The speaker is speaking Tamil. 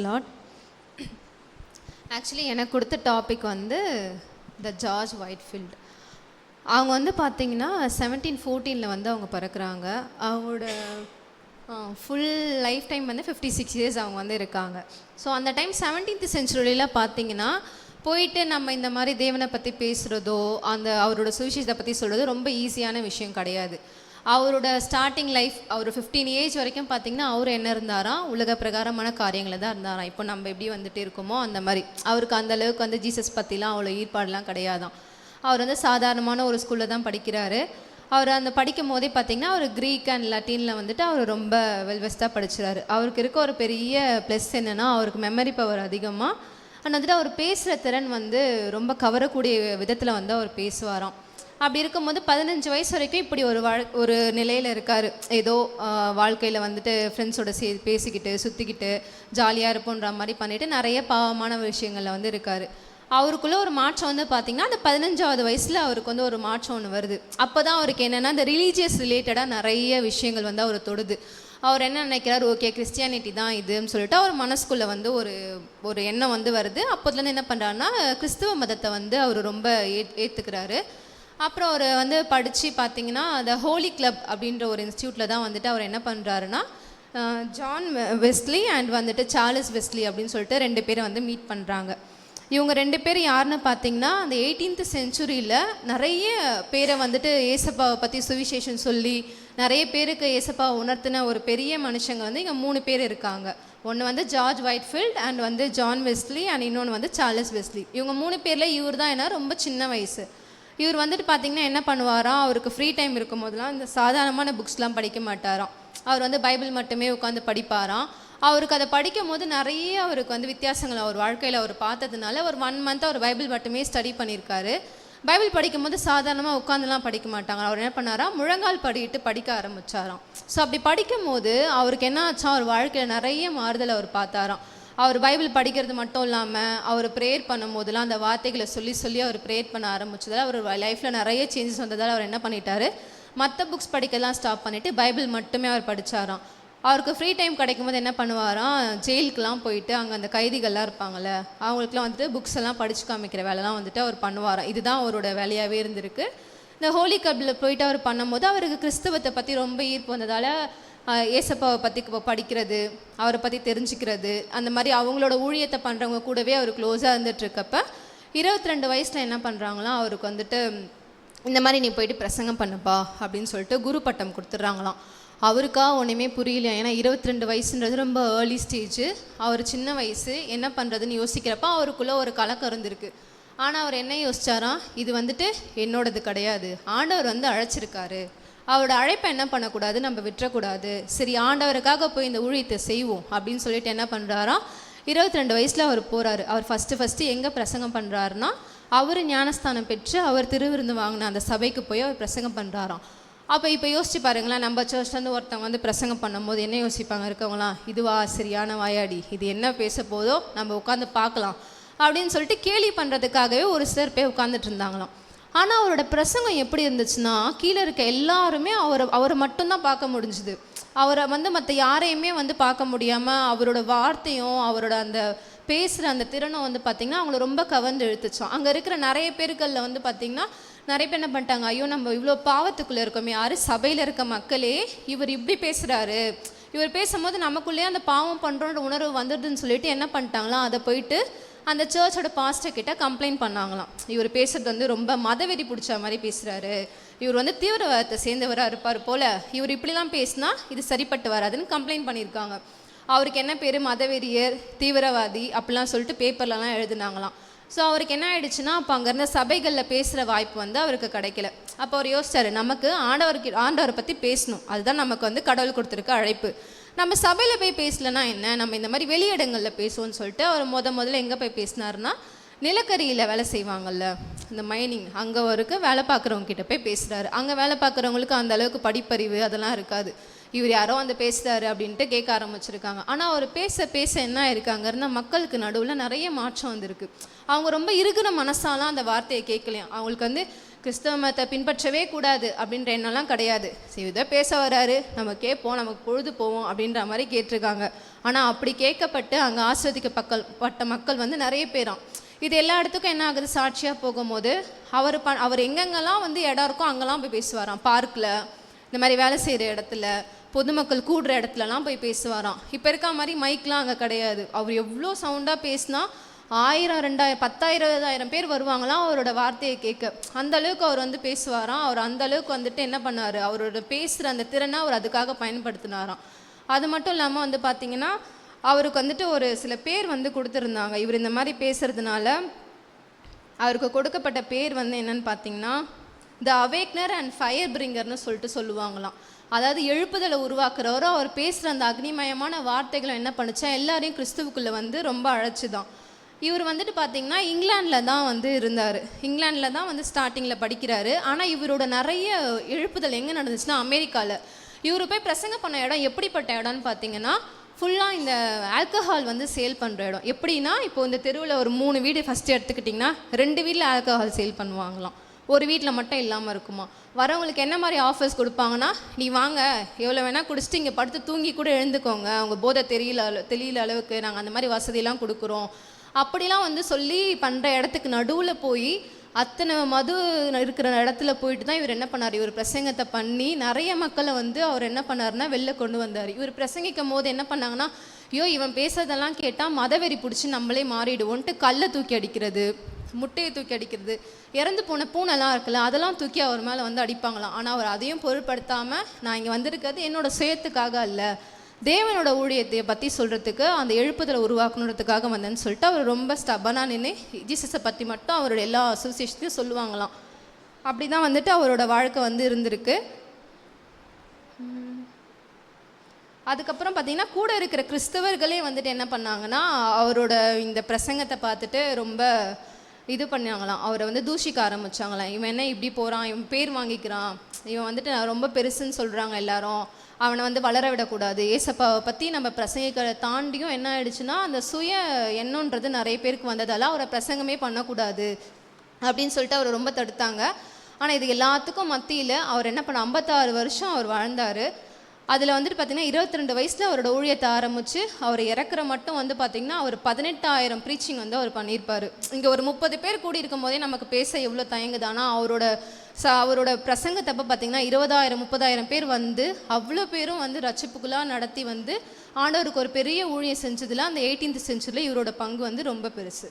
லாட் ஆக்சுவலி எனக்கு கொடுத்த டாபிக் வந்து த ஜார்ஜ் ஒயிட்ஃபீல்ட். அவங்க வந்து பார்த்திங்கன்னா 1714 வந்து அவங்க பிறக்கிறாங்க. அவங்களோட ஃபுல் லைஃப் டைம் வந்து 56 இயர்ஸ் அவங்க வந்து இருக்காங்க. ஸோ அந்த டைம் 17th செஞ்சுரியில் பார்த்திங்கன்னா போயிட்டு நம்ம இந்த மாதிரி தேவனை பற்றி பேசுகிறதோ அந்த அவரோட சுவிசேஷத்தை பற்றி சொல்கிறது ரொம்ப ஈஸியான விஷயம் கிடையாது. அவரோட ஸ்டார்டிங் லைஃப் அவர் 15 ஏஜ் வரைக்கும் பார்த்திங்கன்னா அவர் என்ன இருந்தாராம், உலக பிரகாரமான காரியங்களை தான் இருந்தாராம். இப்போ நம்ம எப்படி வந்துட்டு இருக்கோமோ அந்த மாதிரி அவருக்கு அந்த அளவுக்கு வந்து ஜீசஸ் பற்றிலாம் அவ்வளோ ஈடுபாடெலாம் கிடையாதான். அவர் வந்து சாதாரணமான ஒரு ஸ்கூலில் தான் படிக்கிறாரு. அவர் அந்த படிக்கும் போதே பார்த்திங்கன்னா அவர் க்ரீக் அண்ட் லத்தீனில் வந்துட்டு அவர் ரொம்ப வெல்வெஸ்ட்டாக படிச்சுறாரு. அவருக்கு இருக்க ஒரு பெரிய ப்ளஸ் என்னென்னா அவருக்கு மெமரி பவர் அதிகமாக, ஆனால் வந்துட்டு அவர் பேசுகிற திறன் வந்து ரொம்ப கவரக்கூடிய விதத்தில் வந்து அவர் பேசுவாராம். அப்படி இருக்கும்போது 15 வயசு வரைக்கும் இப்படி ஒரு நிலையில் இருக்கார். ஏதோ வாழ்க்கையில் வந்துட்டு ஃப்ரெண்ட்ஸோட பேசிக்கிட்டு சுற்றிக்கிட்டு ஜாலியாக இருப்போன்ற மாதிரி பண்ணிவிட்டு நிறைய பாவமான விஷயங்களில் வந்து இருக்கார். அவருக்குள்ளே ஒரு மாற்றம் வந்து பார்த்திங்கன்னா அந்த 15வது வயசில் அவருக்கு வந்து ஒரு மாற்றம் ஒன்று வருது. அப்போ தான் அவருக்கு என்னென்னா இந்த ரிலீஜியஸ் ரிலேட்டடாக நிறைய விஷயங்கள் வந்து அவர் தொடுது. அவர் என்ன நினைக்கிறார், ஓகே கிறிஸ்டியானிட்டி தான் இதுன்னு சொல்லிட்டு அவர் மனசுக்குள்ளே வந்து ஒரு எண்ணம் வந்து வருது. அப்போதுலேருந்து என்ன பண்ணுறாருன்னா கிறிஸ்துவ மதத்தை வந்து அவர் ரொம்ப ஏற்றுக்கிறாரு. அப்புறம் அவர் வந்து படித்து பார்த்திங்கன்னா த ஹோலி கிளப் அப்படின்ற ஒரு இன்ஸ்டியூட்டில் தான் வந்துட்டு அவர் என்ன பண்ணுறாருன்னா ஜான் வெஸ்லி அண்ட் வந்துட்டு சார்லஸ் வெஸ்லி அப்படின்னு சொல்லிட்டு 2 பேரை வந்து மீட் பண்ணுறாங்க. இவங்க 2 பேர் யாருன்னு பார்த்திங்கன்னா அந்த 18th செஞ்சுரியில் நிறைய பேரை வந்துட்டு ஏசப்பாவை பற்றி சுவிசேஷன் சொல்லி நிறைய பேருக்கு ஏசப்பாவை உணர்த்தின ஒரு பெரிய மனுஷங்க வந்து இங்கே 3 பேர் இருக்காங்க. ஒன்று வந்து ஜார்ஜ் ஒயிட்ஃபீல்ட் அண்ட் வந்து ஜான் வெஸ்லி அண்ட் இன்னொன்று வந்து சார்லஸ் வெஸ்லி. இவங்க 3 பேரில் இவர் தான் என்ன ரொம்ப சின்ன வயசு. இவர் வந்துட்டு பார்த்திங்கன்னா என்ன பண்ணுவாராம், அவருக்கு ஃப்ரீ டைம் இருக்கும் போதெல்லாம் இந்த சாதாரணமான புக்ஸ்லாம் படிக்க மாட்டாராம். அவர் வந்து பைபிள் மட்டுமே உட்காந்து படிப்பாராம். அவருக்கு அதை படிக்கும் போது நிறைய அவருக்கு வந்து வித்தியாசங்கள் அவர் வாழ்க்கையில் அவர் பார்த்ததுனால ஒரு 1 மந்த் அவர் பைபிள் மட்டுமே ஸ்டடி பண்ணியிருக்காரு. பைபிள் படிக்கும் போது சாதாரணமாக உட்காந்துலாம் படிக்க மாட்டாங்க. அவர் என்ன பண்ணாராம், முழங்கால் படிட்டு படிக்க ஆரம்பித்தாராம். ஸோ அப்படி படிக்கும் போது அவருக்கு என்ன ஆச்சா, அவர் வாழ்க்கையில் நிறைய மாறுதல் அவர் பார்த்தாராம். அவர் பைபிள் படிக்கிறது மட்டும் இல்லாமல் அவர் ப்ரேயர் பண்ணும் போதெல்லாம் அந்த வார்த்தைகளை சொல்லி அவர் ப்ரேயர் பண்ண ஆரம்பிச்சதால் அவர் லைஃப்பில் நிறைய சேஞ்சஸ் வந்ததால் அவர் என்ன பண்ணிட்டார், மற்ற புக்ஸ் படிக்கலாம் ஸ்டாப் பண்ணிவிட்டு பைபிள் மட்டுமே அவர் படித்தாராம். அவருக்கு ஃப்ரீ டைம் கிடைக்கும் போது என்ன பண்ணுவாராம், ஜெயிலுக்கெலாம் போயிட்டு அங்கே அந்த கைதிகள்லாம் இருப்பாங்கள்ல அவங்களுக்குலாம் வந்துட்டு புக்ஸ் எல்லாம் படித்து காமிக்கிற வேலைலாம் வந்துட்டு அவர் பண்ணுவாராம். இதுதான் அவரோட வேலையாகவே இருந்திருக்கு. இந்த ஹோலி கிளப்பில் போயிட்டு அவர் பண்ணும்போது அவருக்கு கிறிஸ்துவத்தை பற்றி ரொம்ப ஈர்ப்பு வந்ததால் ஏசப்பாவை பற்றி படிக்கிறது, அவரை பற்றி தெரிஞ்சுக்கிறது, அந்த மாதிரி அவங்களோட ஊழியத்தை பண்ணுறவங்க கூடவே அவர் க்ளோஸாக இருந்துகிட்ருக்கப்ப 22 வயசில் என்ன பண்ணுறாங்களாம், அவருக்கு வந்துட்டு இந்த மாதிரி நீ போயிட்டு பிரசங்கம் பண்ணுப்பா அப்படின்னு சொல்லிட்டு குரு பட்டம் கொடுத்துட்றாங்களாம். அவருக்கா ஒன்றுமே புரியல. ஏன்னா 22 வயசுன்றது ரொம்ப ஏர்லி ஸ்டேஜ். அவர் சின்ன வயசு, என்ன பண்ணுறதுன்னு யோசிக்கிறப்ப அவருக்குள்ளே ஒரு கலக்கம் இருந்திருக்கு. ஆனால் அவர் என்ன யோசிச்சாராம், இது வந்துட்டு என்னோடது கிடையாது, ஆண்டவர் வந்து அழைச்சிருக்காரு, அவரோட அழைப்பை என்ன பண்ணக்கூடாது, நம்ம விட்டுறக்கூடாது, சரி ஆண்டவருக்காக போய் இந்த ஊழியத்தை செய்வோம் அப்படின்னு சொல்லிட்டு என்ன பண்ணுறாராம், 22 வயசில் அவர் போகிறாரு. அவர் ஃபஸ்ட்டு எங்கே பிரசங்கம் பண்ணுறாருன்னா அவர் ஞானஸ்தானம் பெற்று அவர் திருவிருந்து வாங்கின அந்த சபைக்கு போய் அவர் பிரசங்கம் பண்ணுறாராம். அப்போ இப்போ யோசிச்சு பாருங்களேன், நம்ம சர்ச்லேருந்து ஒருத்தவங்க வந்து பிரசங்கம் பண்ணும்போது என்ன யோசிப்பாங்க இருக்கவங்களாம், இதுவா சரியான வாயாடி, இது என்ன பேச போதோ நம்ம உட்காந்து பார்க்கலாம் அப்படின்னு சொல்லிட்டு கேலி பண்ணுறதுக்காகவே ஒரு சிலர் போய் உட்காந்துட்டு இருந்தாங்களாம். ஆனால் அவரோட பிரசங்கம் எப்படி இருந்துச்சுன்னா கீழே இருக்க எல்லாருமே அவரை மட்டும்தான் பார்க்க முடிஞ்சுது. அவரை வந்து மற்ற யாரையுமே வந்து பார்க்க முடியாமல் அவரோட வார்த்தையும் அவரோட அந்த பேசுகிற அந்த திறனும் வந்து பார்த்திங்கன்னா அவங்கள ரொம்ப கவர்ந்து இழுத்துச்சோம். அங்கே இருக்கிற நிறைய பேருக்களில் வந்து பார்த்திங்கன்னா நிறைய பேர் என்ன பண்ணிட்டாங்க, ஐயோ நம்ம இவ்வளோ பாவத்துக்குள்ளே இருக்கோமே, யார் சபையில் இருக்க மக்களே இவர் இப்படி பேசுகிறாரு, இவர் பேசும்போது நமக்குள்ளேயே அந்த பாவம் பண்ணுறோன்ற உணர்வு வந்துடுதுன்னு சொல்லிட்டு என்ன பண்ணிட்டாங்களாம், அதை போயிட்டு அந்த சர்ச்சோட பாஸ்டர் கிட்ட கம்ப்ளைண்ட் பண்ணாங்களாம். இவர் பேசுகிறது வந்து ரொம்ப மதவெறி பிடிச்ச மாதிரி பேசுகிறாரு, இவர் வந்து தீவிரவாதத்தை சேர்ந்தவராக இருப்பார் போல், இவர் இப்படிலாம் பேசினா இது சரிப்பட்டு வராதுன்னு கம்ப்ளைண்ட் பண்ணியிருக்காங்க. அவருக்கு என்ன பேர், மதவெறியர், தீவிரவாதி அப்படிலாம் சொல்லிட்டு பேப்பர்லலாம் எழுதுனாங்களாம். ஸோ அவருக்கு என்ன ஆயிடுச்சுன்னா அப்போ அங்கே இருந்த சபைகளில் பேசுகிற வாய்ப்பு வந்து அவருக்கு கிடைக்கல. அப்போ அவர் யோசிச்சார், நமக்கு ஆண்டவரை பற்றி பேசணும், அதுதான் நமக்கு வந்து கடவுள் கொடுத்துருக்க அழைப்பு, நம்ம சபையில் போய் பேசலைன்னா என்ன, நம்ம இந்த மாதிரி வெளியிடங்களில் பேசுவோம்னு சொல்லிட்டு அவர் முதல்ல எங்கே போய் பேசினார்னா நிலக்கரியில் வேலை செய்வாங்கள்ல இந்த மைனிங், அங்கே அவருக்கு வேலை பார்க்குறவங்க கிட்ட போய் பேசுகிறாரு. அங்கே வேலை பார்க்குறவங்களுக்கு அந்த அளவுக்கு படிப்பறிவு அதெல்லாம் இருக்காது. இவர் யாரோ வந்து பேசுகிறாரு அப்படின்ட்டு கேட்க ஆரம்பிச்சிருக்காங்க. ஆனால் அவர் பேச என்ன இருக்காங்கன்னா மக்களுக்கு நடுவில் நிறைய மாற்றம் வந்திருக்கு. அவங்க ரொம்ப இருக்கிற மனசாலாம் அந்த வார்த்தையை கேட்கலையாம். அவங்களுக்கு வந்து கிறிஸ்தவ மதத்தை பின்பற்றவே கூடாது அப்படின்ற எண்ணம்லாம் கிடையாது. சரி, இதை பேச வராரு, நம்ம கேட்போம், நமக்கு பொழுது போவோம் அப்படின்ற மாதிரி கேட்டிருக்காங்க. ஆனால் அப்படி கேட்கப்பட்டு அங்கே ஆஸ்வதிக்கப்பட்ட மக்கள் வந்து நிறைய பேராம். இது எல்லா இடத்துக்கும் என்ன ஆகுது, சாட்சியாக போகும்போது அவர் எங்கெங்கெல்லாம் வந்து இடம் இருக்கோ அங்கெல்லாம் போய் பேசுவாராம். பார்க்கில், இந்த மாதிரி வேலை செய்கிற இடத்துல, பொதுமக்கள் கூடுற இடத்துலலாம் போய் பேசுவாராம். இப்போ இருக்க மாதிரி மைக்லாம் அங்கே கிடையாது. அவர் எவ்வளோ சவுண்டாக பேசினா 1000, 2000, 10,000, 20,000 பேர் வருவாங்களாம் அவரோட வார்த்தையை கேட்க. அந்த அளவுக்கு அவர் வந்து பேசுவாராம். அவர் அந்த அளவுக்கு வந்துட்டு என்ன பண்ணார், அவரோட பேசுகிற அந்த திறனை அவர் அதுக்காக பயன்படுத்தினாராம். அது மட்டும் இல்லாமல் வந்து பார்த்திங்கன்னா அவருக்கு வந்துட்டு ஒரு சில பேர் வந்து கொடுத்துருந்தாங்க. இவர் இந்த மாதிரி பேசுகிறதுனால அவருக்கு கொடுக்கப்பட்ட பேர் வந்து என்னன்னு பார்த்தீங்கன்னா த அவேக்னர் அண்ட் ஃபயர் பிரிங்கர்னு சொல்லுவாங்களாம். அதாவது எழுப்புதலை உருவாக்குறவரோ அவர் பேசுகிற அந்த அக்னிமயமான வார்த்தைகளை என்ன பண்ணுச்சா எல்லாரையும் கிறிஸ்துவுக்குள்ளே வந்து ரொம்ப அழைச்சிதான். இவர் வந்துட்டு பார்த்திங்கன்னா இங்கிலாண்டில் தான் வந்து இருந்தார். இங்கிலாண்டில் தான் வந்து ஸ்டார்டிங்கில் படிக்கிறாரு. ஆனால் இவரோட நிறைய எழுப்புதல் எங்கே நடந்துச்சுன்னா அமெரிக்காவில். இவர் போய் பிரசங்கம் பண்ண இடம் எப்படிப்பட்ட இடம்னு பார்த்தீங்கன்னா ஃபுல்லாக இந்த ஆல்கஹால் வந்து சேல் பண்ணுற இடம். எப்படின்னா இப்போ இந்த தெருவில் ஒரு 3 வீடு ஃபஸ்ட்டு எடுத்துக்கிட்டிங்கன்னா 2 வீட்டில் ஆல்கஹால் சேல் பண்ணுவாங்களாம், ஒரு வீட்டில் மட்டும் இல்லாமல் இருக்குமா. வரவங்களுக்கு என்ன மாதிரி ஆஃபர்ஸ் கொடுப்பாங்கன்னா, நீ வாங்க எவ்வளோ வேணால் குடிச்சிட்டு இங்கே படுத்து தூங்கி கூட எழுந்துக்கோங்க, அவங்க போதை தெரியல அளவுக்கு நாங்கள் அந்த மாதிரி வசதியெல்லாம் கொடுக்குறோம் அப்படிலாம் வந்து சொல்லி பண்ணுற இடத்துக்கு நடுவில் போய் அத்தனை மது இருக்கிற இடத்துல போயிட்டு தான் இவர் என்ன பண்ணார், இவர் பிரசங்கத்தை பண்ணி நிறைய மக்களை வந்து அவர் என்ன பண்ணார்னா வெளில கொண்டு வந்தார். இவர் பிரசங்கிக்கும் போது என்ன பண்ணாங்கன்னா, ஐயோ இவன் பேசுறதெல்லாம் கேட்டால் மதவெறி பிடிச்சி நம்மளே மாறிடுவோன்ட்டு கல்லை தூக்கி அடிக்கிறது, முட்டையை தூக்கி அடிக்கிறது, இறந்து போன பூனைலாம் இருக்குல்ல அதெல்லாம் தூக்கி அவர் மேலே வந்து அடிப்பாங்களாம். ஆனால் அவர் அதையும் பொருட்படுத்தாமல், நான் இங்கே வந்திருக்கிறது என்னோட சுயத்துக்காக இல்லை, தேவனோட ஊழியத்தை பற்றி சொல்கிறதுக்கு, அந்த எழுப்புதலை உருவாக்கணுன்றதுக்காக வந்தேன்னு சொல்லிட்டு அவர் ரொம்ப ஸ்டபனாக நின்று ஜீசஸை பற்றி மட்டும் அவரோட எல்லா அசோசியேஷனையும் சொல்லுவாங்களாம். அப்படி தான் வந்துட்டு அவரோட வாழ்க்கை வந்து இருந்திருக்கு. அதுக்கப்புறம் பார்த்திங்கன்னா கூட இருக்கிற கிறிஸ்தவர்களே வந்துட்டு என்ன பண்ணாங்கன்னா அவரோட இந்த பிரசங்கத்தை பார்த்துட்டு ரொம்ப இது பண்ணாங்களாம், அவரை வந்து தூஷிக்க ஆரம்பித்தாங்களாம். இவன் என்ன இப்படி போகிறான், இவன் பேர் வாங்கிக்கிறான், இவன் வந்துட்டு ரொம்ப பெருசுன்னு சொல்கிறாங்க எல்லாரும், அவனை வந்து வளர விடக்கூடாது, ஏசப்பாவை பற்றி நம்ம பிரசங்கிக்கிறத தாண்டியும் என்ன ஆயிடுச்சுன்னா அந்த சுய எண்ணன்றது நிறைய பேருக்கு வந்ததால் அவரை பிரசங்கமே பண்ணக்கூடாது அப்படின்னு சொல்லிட்டு அவர் ரொம்ப தடுத்தாங்க. ஆனால் இது எல்லாத்துக்கும் மத்தியில் அவர் என்ன பண்ண 56 வருஷம் அவர் வாழ்ந்தார். அதில் வந்துட்டு பார்த்திங்கன்னா 22 வயசில் அவரோட ஊழியத்தை ஆரம்பித்து அவர் இறக்குற மட்டும் வந்து பார்த்திங்கன்னா அவர் 18,000 ப்ரீச்சிங் வந்து அவர் பண்ணியிருப்பார். இங்கே ஒரு 30 பேர் கூடி இருக்கும் போதே நமக்கு பேச எவ்வளோ தயங்குதானா, அவரோட பிரசங்கத்தப்போ பார்த்திங்கன்னா 20,000 30,000 பேர் வந்து அவ்வளோ பேரும் வந்து ரட்சிப்புக்குள்ளாக நடத்தி வந்து ஆண்டவருக்கு ஒரு பெரிய ஊழியம் செஞ்சதில் அந்த 18th செஞ்சுரியில் இவரோட பங்கு வந்து ரொம்ப பெருசு.